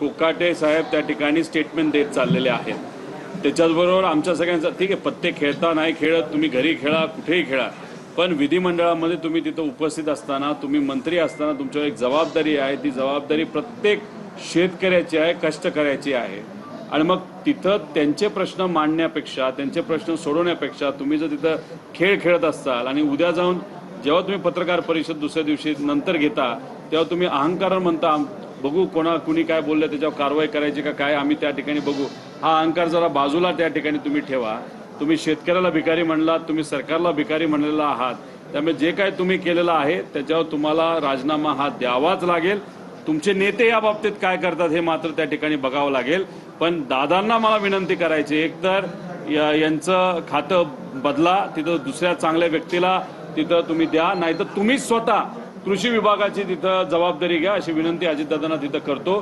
कोकाटे साहेब त्या ठिकाणी स्टेटमेंट देत चाललेले आहेत. त्याच्याचबरोबर आमच्या सगळ्यांचा ठीक आहे, पत्ते खेळता नाही खेळत, तुम्ही घरी खेळा, कुठेही खेळा, पण विधिमंडळामध्ये तुम्ही तिथं उपस्थित असताना, तुम्ही मंत्री असताना तुमच्यावर एक जबाबदारी आहे. ती जबाबदारी प्रत्येक शेतकऱ्याची आहे, कष्टकऱ्याची आहे. आणि मग तिथं त्यांचे प्रश्न मांडण्यापेक्षा, त्यांचे प्रश्न सोडवण्यापेक्षा तुम्ही जर तिथं खेळ खेळत असाल आणि उद्या जाऊन जेव्हा तुम्ही पत्रकार परिषद दुसऱ्या दिवशी नंतर घेता तेव्हा तुम्ही अहंकार म्हणता, बघू कुणी काय बोललं त्याच्यावर कारवाई करायची का काय, आम्ही त्या ठिकाणी बघू. हा अहंकार जरा बाजूला त्या ठिकाणी तुम्ही ठेवा. तुम्ही शेतकऱ्याला भिकारी म्हणलात, तुम्ही सरकारला भिकारी म्हणलेला आहात. त्यामुळे जे काय तुम्ही केलेलं आहे त्याच्यावर तुम्हाला राजीनामा हा द्यावाच लागेल. तुमचे नेते या बाबतीत काय करतात हे मात्र त्या ठिकाणी बघावं लागेल. पण दादांना मला विनंती करायची, एकतर यांचं खातं बदला, तिथं दुसऱ्या चांगल्या व्यक्तीला तिथं तुम्ही द्या, नाहीतर तुम्हीच स्वतः कृषी विभागाची तिथं जबाबदारी घ्या, अशी विनंती अजितदादांना तिथं करतो.